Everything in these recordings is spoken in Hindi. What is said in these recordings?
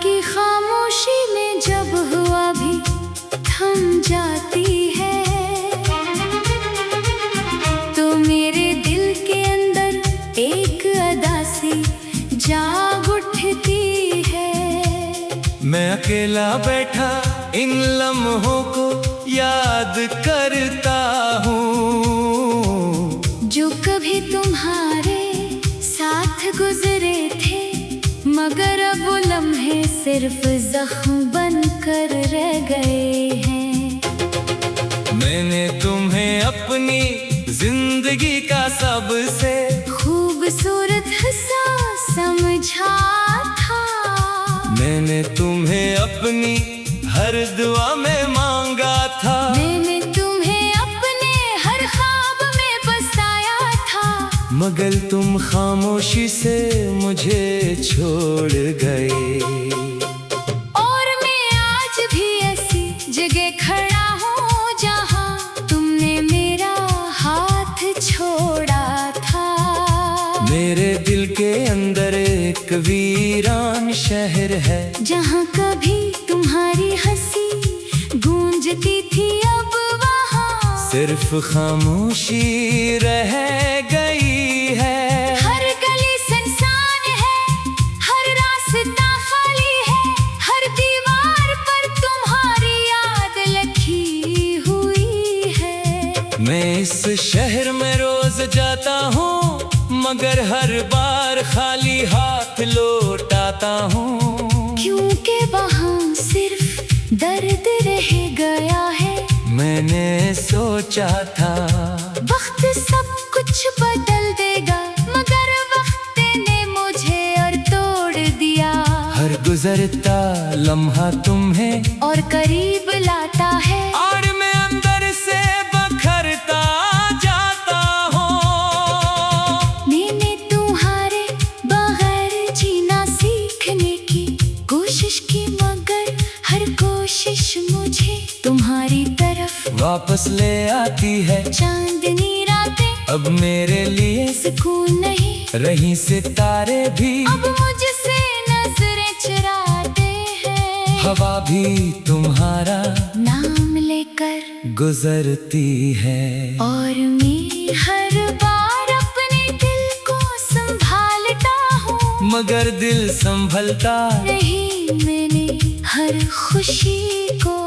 की खामोशी में जब हुआ भी थम जाती है, तो मेरे दिल के अंदर एक अदा सी जाग उठती है। मैं अकेला बैठा इन लम्हों को याद करता हूँ, जो कभी तुम्हारे साथ गुजरे थे, मगर अब वो लम्हे सिर्फ जख्म बनकर रह गए हैं। मैंने तुम्हें अपनी जिंदगी का सबसे खूबसूरत हिस्सा समझा था। मैंने तुम्हें अपनी हर दुआ में मांगा था। मैंने तुम्हें अपने हर ख्वाब में बसाया था, मगर तुम खामोशी से मुझे छोड़ गए। और मैं आज भी ऐसी जगह खड़ा हूँ जहाँ तुमने मेरा हाथ छोड़ा था। मेरे दिल के अंदर एक वीरान शहर है, जहाँ कभी तुम्हारी हंसी गूंजती थी, अब वहाँ सिर्फ खामोशी रह गई है। हर गली सुनसान है, हर रास्ता खाली है, हर दीवार पर तुम्हारी याद लिखी हुई है। मैं इस शहर में रोज जाता हूँ, मगर हर बार खाली हाथ लौटाता हूँ, क्योंकि वहाँ सिर्फ दर्द रह गया है। मैंने सोचा था वक्त सब कुछ बदल देगा, मगर वक्त ने मुझे और तोड़ दिया। हर गुजरता लम्हा तुम्हें और करीब लाता है, और मैं अंदर से बखरता जाता हूँ। मैंने तुम्हारे बगैर जीना सीखने की कोशिश की, मगर हर कोशिश मुझे तुम्हारी तरफ वापस ले आती है। चांदनी रातें अब मेरे लिए सुकून नहीं रही सितारे भी, अब मुझसे नजरें चुराते हैं। हवा भी तुम्हारा नाम लेकर गुजरती है। और मैं हर बार अपने दिल को संभालता हूँ, मगर दिल संभलता नहीं मैंने हर खुशी को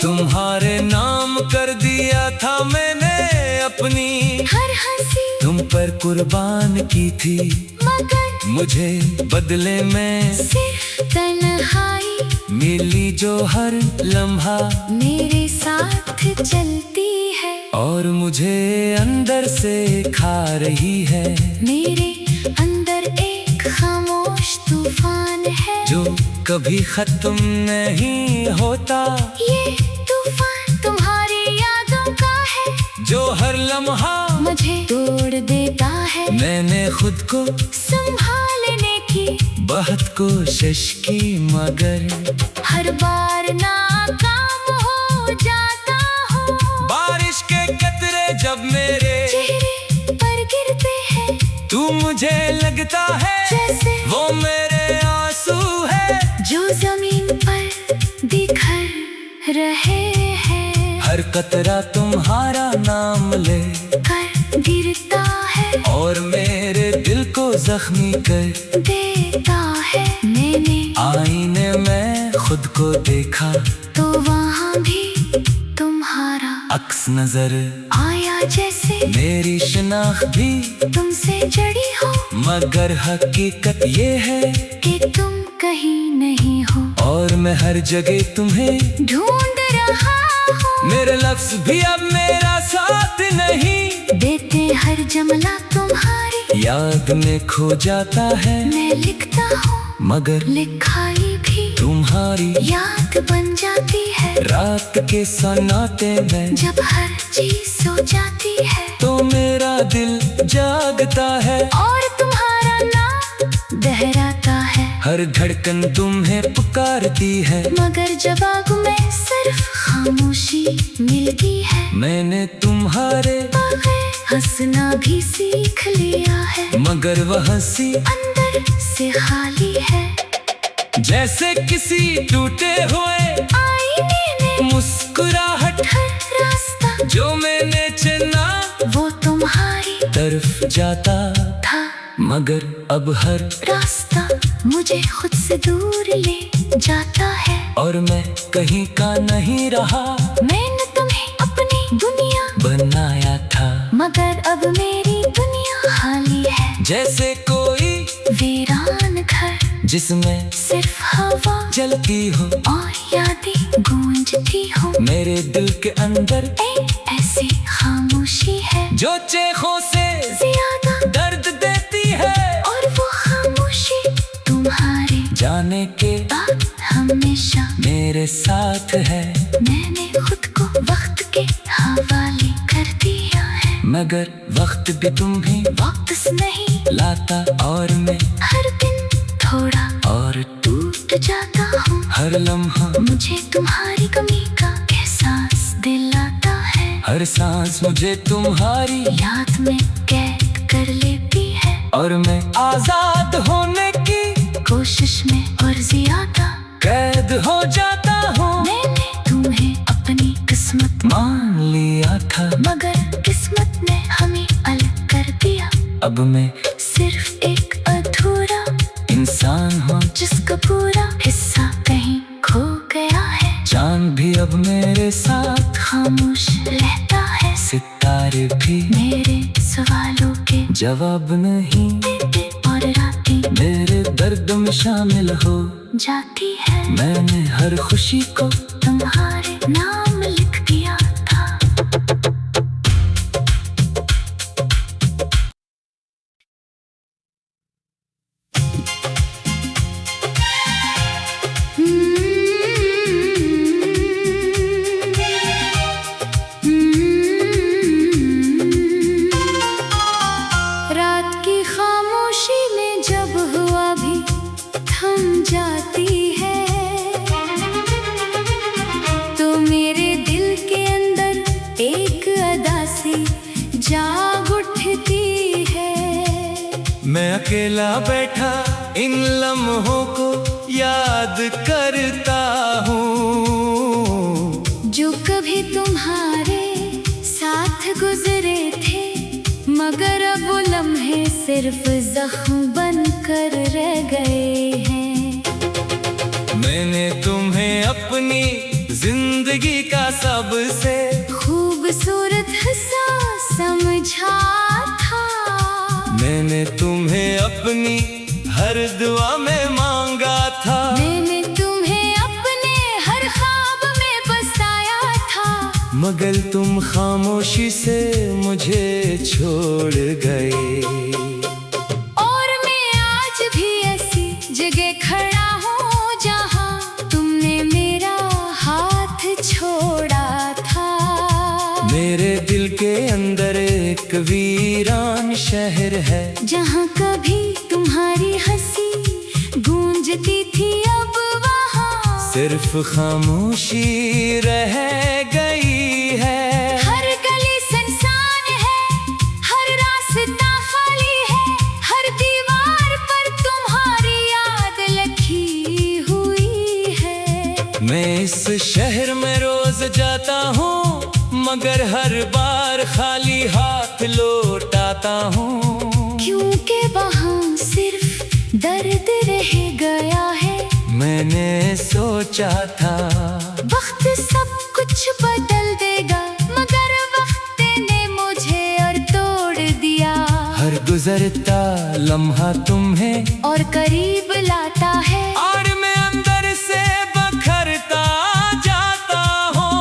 तुम्हारे नाम कर दिया था। मैंने अपनी हर हंसी तुम पर कुर्बान की थी, मगर मुझे बदले में सिर्फ तन्हाई मिली जो हर लम्हा मेरे साथ चलती है। और मुझे अंदर से खा रही है। मेरे अंदर एक खामोश तूफान है, जो कभी खत्म नहीं होता। ये तूफान तुम्हारी यादों का है, जो हर लम्हा मुझे तोड़ देता है। मैंने खुद को संभालने की बहुत कोशिश की, मगर हर बार नाकाम हो जाता हूँ। बारिश के कतरे जब मेरे चेहरे पर गिरते हैं, तू मुझे लगता है जैसे वो मेरे आंसू है, जो जमीन पर बिखर रहे हैं। हर कतरा तुम्हारा नाम ले कर गिरता है और मेरे दिल को जख्मी कर देता है। मैंने आईने में खुद को देखा, तो वहाँ भी तुम्हारा अक्स नजर आया, जैसे मेरी शिनाख्त भी तुमसे जड़ी हो, मगर हकीकत ये है कि तुम कहीं नहीं हो। और मैं हर जगह तुम्हें ढूंढ रहा हूँ, मेरे लफ्ज भी अब मेरा साथ नहीं देते। हर जमला तुम्हारी याद में खो जाता है। मैं लिखता हूँ, मगर लिखाई भी तुम्हारी याद बन जाती है। रात के सन्नाटे में जब हर चीज सो जाती है, तो मेरा दिल जागता है और तुम्हारा नाम दोहराता है। हर धड़कन तुम्हें पुकारती है, मगर जवाब में सिर्फ खामोशी मिलती है। मैंने तुम्हारे बगैर हंसना भी सीख लिया है, मगर वह हंसी अंदर से खाली है। जैसे किसी टूटे हुए आईने में मुस्कुराहट, हर रास्ता जो मैंने चुना वो तुम्हारी तरफ जाता था। मगर अब हर रास्ता मुझे खुद से दूर ले जाता है। और मैं कहीं का नहीं रहा, मैंने तुम्हें अपनी दुनिया बनाया था। मगर अब मेरी दुनिया खाली है, जैसे कोई वीरान घर जिसमें सिर्फ हवा जलती हो और यादें गूंजती हो। मेरे दिल के अंदर एक ऐसी खामोशी है जो चेखों से ज्यादा दर्द देती है। और वो खामोशी तुम्हारे जाने के बाद हमेशा मेरे साथ है। मैंने खुद को वक्त के हवाले कर दिया है। मगर वक्त भी तुम भी वापस नहीं लाता, और मैं हर दिन थोड़ा और टूट जाता हूँ। हर लम्हा मुझे तुम्हारी कमी का एहसास दिलाता है। हर सांस मुझे तुम्हारी याद में कैद कर लेती है। और मैं आजाद होने की कोशिश में और ज्यादा कैद हो जाता हूँ। मैंने तुम्हें अपनी किस्मत मान लिया था, मगर किस्मत ने हमें अलग कर दिया। अब मैं सिर्फ एक अधूरा इंसान हूँ जिसका पूरा हिस्सा कहीं खो गया है। चांद भी अब मेरे साथ, खामोश रहता है। सितारे भी मेरे सवालों के जवाब नहीं देते और रातें मेरे दर्द में शामिल हो जाती है। मैंने हर खुशी को तुम्हारे नाम लिख दिया था। रात की खामोशी में जब हुआ भी थम जाती है, तो मेरे दिल के अंदर एक अदा सी जाग उठती है। मैं अकेला बैठा इन लम्हों को याद करता हूँ, जो कभी तुम्हारे साथ गुजरे थे। मगर अब वो लम्हे सिर्फ जख्म बनकर रह गए हैं। मैंने तुम्हें अपनी जिंदगी का सबसे खूबसूरत हिस्सा समझा था। मैंने तुम्हें अपनी हर दुआ में मांगा था। मैंने तुम्हें अपने हर ख्वाब में बसाया था। मगर तुम खामोशी से मुझे छोड़ गए। और मैं आज भी ऐसी जगह खड़ा हूँ जहाँ तुमने मेरा हाथ छोड़ा था। मेरे दिल के अंदर एक वीरान शहर है, जहाँ कभी तुम्हारी हंसी गूंजती थी, अब वहाँ सिर्फ खामोशी रह गई है। हर गली सुनसान है, हर रास्ता खाली है, हर दीवार पर तुम्हारी याद लिखी हुई है। मैं इस शहर में रोज जाता हूँ, मगर हर बार खाली हाथ लौट आता हूँ। क्योंकि वहाँ सिर्फ दर्द रह गया है। मैंने सोचा था वक्त सब कुछ बदल देगा, मगर वक्त ने मुझे और तोड़ दिया। हर गुजरता लम्हा तुम्हें और करीब लाता है, और मैं अंदर से बखरता जाता हूँ।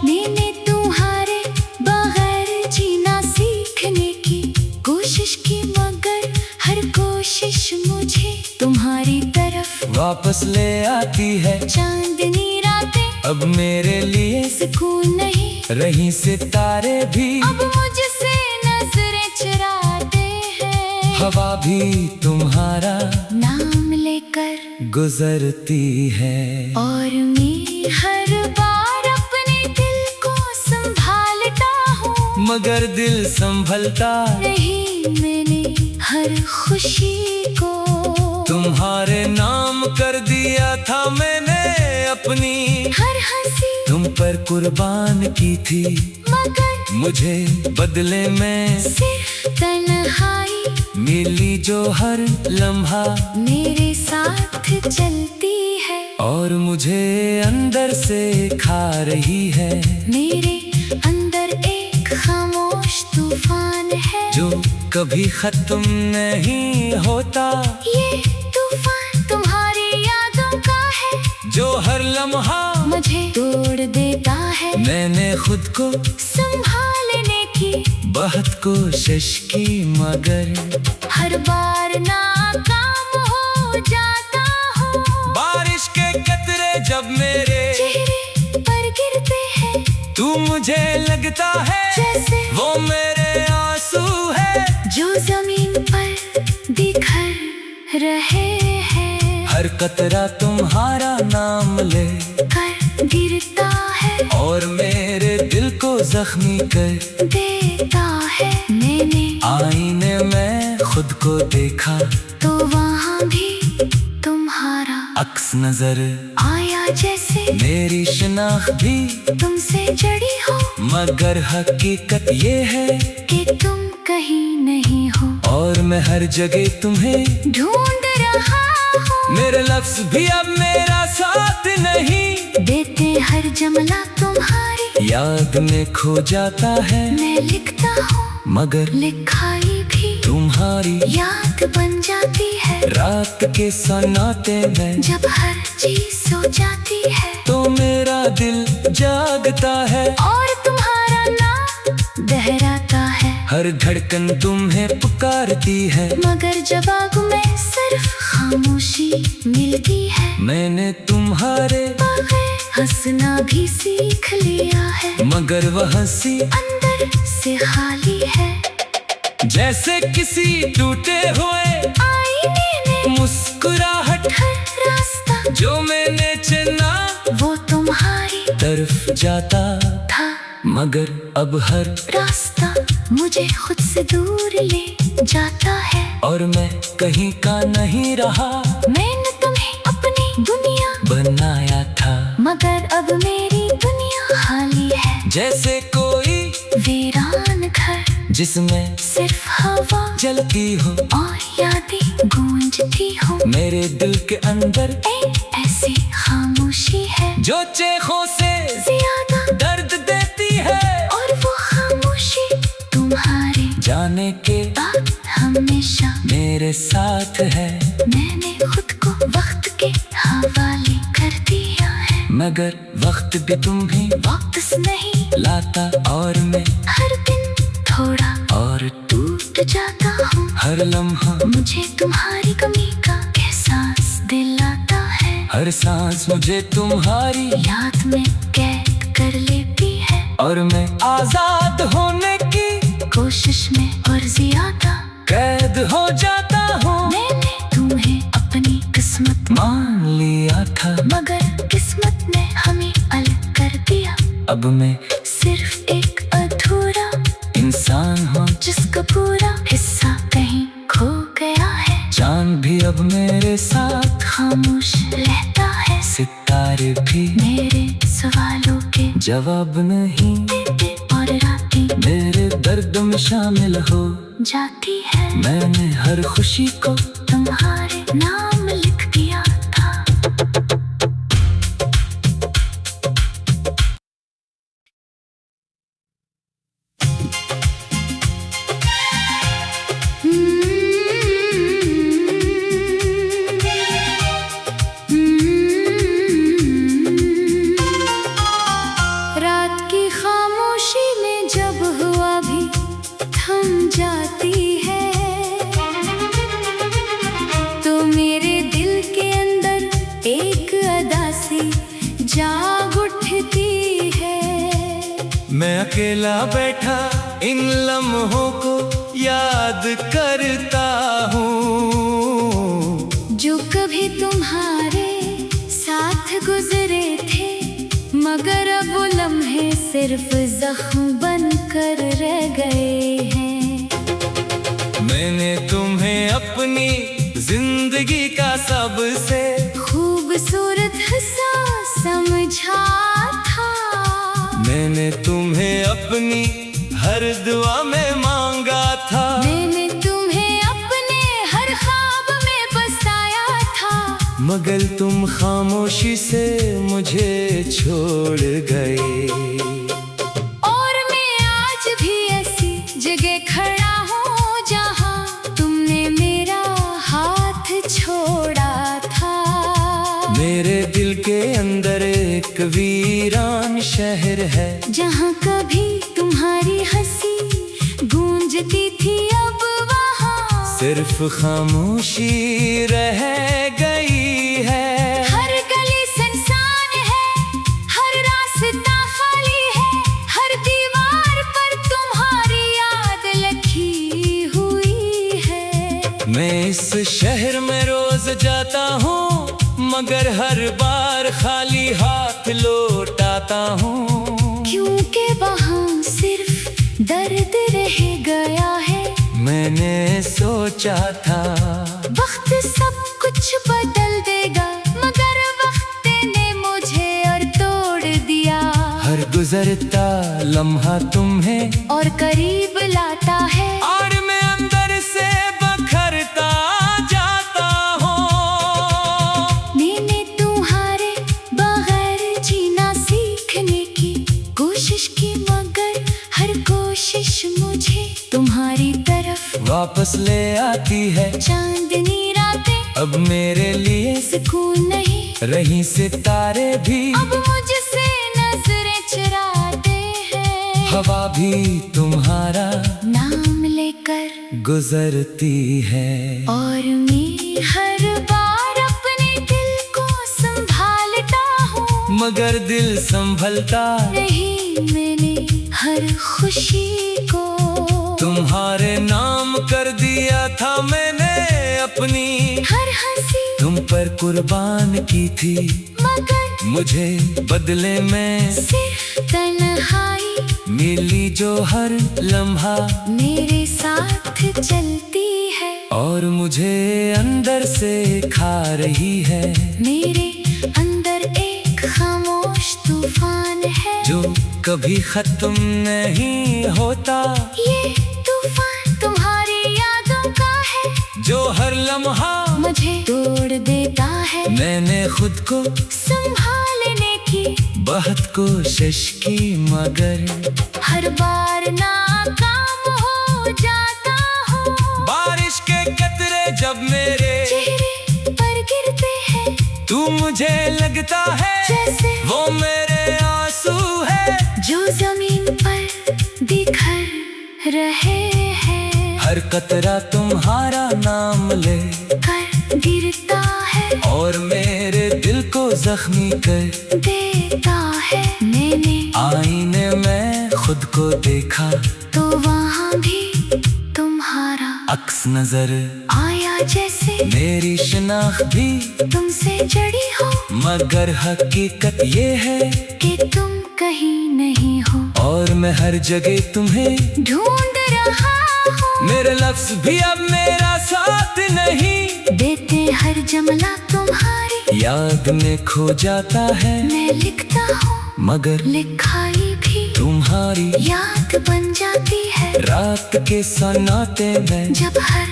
मैंने तुम्हारे बगैर जीना सीखने की कोशिश की, मगर हर कोशिश मुझे तुम्हारी तरफ वापस ले आती है। चांदनी रातें अब मेरे लिए सुकून नहीं रही सितारे भी, अब मुझसे नजरें चुराते हैं। हवा भी तुम्हारा नाम लेकर गुजरती है। और मैं हर बार अपने दिल को संभालता हूँ, मगर दिल संभलता नहीं मैंने हर खुशी को तुम्हारे नाम कुर्बान की थी, मगर मुझे बदले में सिर्फ तन्हाई मिली जो हर लम्हा मेरे साथ चलती है और मुझे अंदर से खा रही है। मेरे अंदर एक खामोश तूफान है जो कभी खत्म नहीं होता, ये तूफान तुम्हारी यादों का है जो हर लम्हा मुझे तोड़ देता है। मैंने खुद को संभालने की बहुत कोशिश की, मगर हर बार नाकाम हो जाता हूँ। बारिश के कतरे जब मेरे चेहरे पर गिरते हैं तू मुझे लगता है जैसे वो मेरे आंसू है जो जमीन पर बिखर रहे हैं। हर कतरा तुम्हारा नाम ले कर गिरता है और मेरे दिल को जख्मी कर देता है। मैंने आईने में खुद को देखा तो वहाँ भी तुम्हारा अक्स नजर आया, जैसे मेरी शिनाख्त भी तुमसे जड़ी हो मगर हकीकत ये है कि तुम कहीं नहीं हो और मैं हर जगह तुम्हें ढूंढ रहा हूँ। मेरे लफ्ज भी अब मेरा साथ नहीं देते, हर जमला तुम्हारी याद में खो जाता है। मैं लिखता हूँ मगर लिखाई भी तुम्हारी याद बन जाती है। रात के सन्नाटे में जब हर चीज सो जाती है तो मेरा दिल जागता है और तुम्हारा नाम दोहराता है। हर धड़कन तुम्हें पुकारती है मगर जवाब में सिर्फ खामोशी मिलती है। मैंने तुम्हारे बगैर हंसना भी सीख लिया है मगर वह हंसी अंदर से खाली है। जैसे किसी टूटे हुए आईने में मुस्कुराहट, हर रास्ता जो मैंने चुना वो तुम्हारी तरफ जाता था, मगर अब हर रास्ता मुझे खुद से दूर ले जाता है। और मैं कहीं का नहीं रहा, मैंने तुम्हें अपनी दुनिया बनाया था मगर अब मेरी दुनिया खाली है। जैसे कोई वीरान घर जिसमें सिर्फ हवा जलती हो और यादें गूंजती हो। मेरे दिल के अंदर एक ऐसी खामोशी है जो चेखों से ज्यादा दर्द देती है और वो खामोशी तुम्हारे जाने के बाद हमेशा मेरे साथ है। मैंने खुद को वक्त के हवाले कर दिया है मगर वक्त भी तुम्हें वापस नहीं लाता और मैं हर दिन थोड़ा और टूट जाता हूँ। हर लम्हा मुझे तुम्हारी कमी का एहसास दिलाता है। हर सांस मुझे तुम्हारी याद में कैद कर लेती है और मैं आजाद होने की कोशिश में और ज्यादा कैद हो जाता हूँ। मैंने तुम्हें अपनी किस्मत मान लिया था मगर किस्मत ने हमें अलग कर दिया। अब मैं सिर्फ एक अधूरा इंसान हूँ जिसका पूरा हिस्सा कहीं खो गया है। चांद भी अब मेरे साथ खामोश रहता है, सितारे भी मेरे सवालों के जवाब नहीं देते और रातें मेरे दर्द में शामिल हो जाती है। मैंने हर खुशी को तुम्हारे नाम लिख दिया था। रात की खामोशी में जब हुआ भी थम जाती है तो मेरे दिल के अंदर एक अदा सी जाग उठती है। मैं अकेला बैठा इन लम्हों को याद करता हूँ जो कभी तुम्हारे साथ गुजरे थे मगर अब वो लम्हे सिर्फ जख्म बनकर रह गए हैं। मैंने तुम्हें अपनी जिंदगी का सबसे खूबसूरत हिस्सा समझा था मैंने तुम्हें अपनी हर दुआ में मांगा था, मैंने तुम्हें अपने हर ख्वाब में बसाया था, मगर तुम खामोशी से मुझे छोड़ गए। और मैं आज भी ऐसी जगह खड़ा हूँ जहाँ तुमने मेरा हाथ छोड़ा था। मेरे दिल के अंदर एक वीरान शहर है, जहाँ कभी तुम्हारी हंसी गूंजती थी, अब वहाँ सिर्फ खामोशी रह गई है। हर गली सुनसान है, हर रास्ता खाली है, हर दीवार पर तुम्हारी याद लिखी हुई है। मैं इस शहर में रोज जाता हूँ, मगर हर बार खाली हाथ लौटाता हूँ, क्योंकि वहाँ सिर्फ दर्द रह गया है। मैंने सोचा था वक्त सब कुछ बदल देगा, मगर वक्त ने मुझे और तोड़ दिया। हर गुजरता लम्हा तुम्हें और करीब लाता है, और मैं अंदर से बखरता जाता हूँ। मैंने तुम्हारे बगैर जीना सीखने की कोशिश की, मगर हर कोशिश मुझे तुम्हारी तरफ वापस ले आती है। चांदनी रातें अब मेरे लिए सुकून नहीं, रही सितारे भी अब मुझसे नजरें चुराते हैं। हवा भी तुम्हारा नाम लेकर गुजरती है, और मैं हर बार अपने दिल को संभालता हूँ, मगर दिल संभलता नहीं मैंने हर खुशी को। तुम्हारे नाम कर दिया था मैंने अपनी हर हंसी तुम पर कुर्बान की थी, मगर मुझे बदले में सिर्फ तन्हाई मिली जो हर लम्हा मेरे साथ चलती है। और मुझे अंदर से खा रही है, मेरे अंदर एक खामोश तूफान है, जो कभी खत्म नहीं होता। ये तूफान तुम्हारी यादों का है, जो हर लम्हा मुझे तोड़ देता है। मैंने खुद को संभालने की बहुत कोशिश की, मगर हर बार नाकाम हो जाता हूँ। बारिश के कतरे जब मेरे चेहरे पर गिरते हैं, तू मुझे लगता है जैसे वो मेरे आंसू है, जो जमीन पर बिखर रहे हैं। हर कतरा तुम्हारा नाम ले कर गिरता है और मेरे दिल को जख्मी कर देता है। मैंने आईने में खुद को देखा, तो वहाँ भी तुम्हारा अक्स नजर आया, जैसे मेरी शिनाख्त भी तुमसे जड़ी हो, मगर हकीकत ये है कि तुम कहीं नहीं हो। और मैं हर जगह तुम्हें ढूंढ रहा हूँ, मेरे लफ्ज भी अब मेरा साथ नहीं देते, हर जुमला तुम्हारी याद में खो जाता है। मैं लिखता हूँ, मगर लिखाई भी तुम्हारी याद बन जाती है, रात के सन्नाटे में जब हर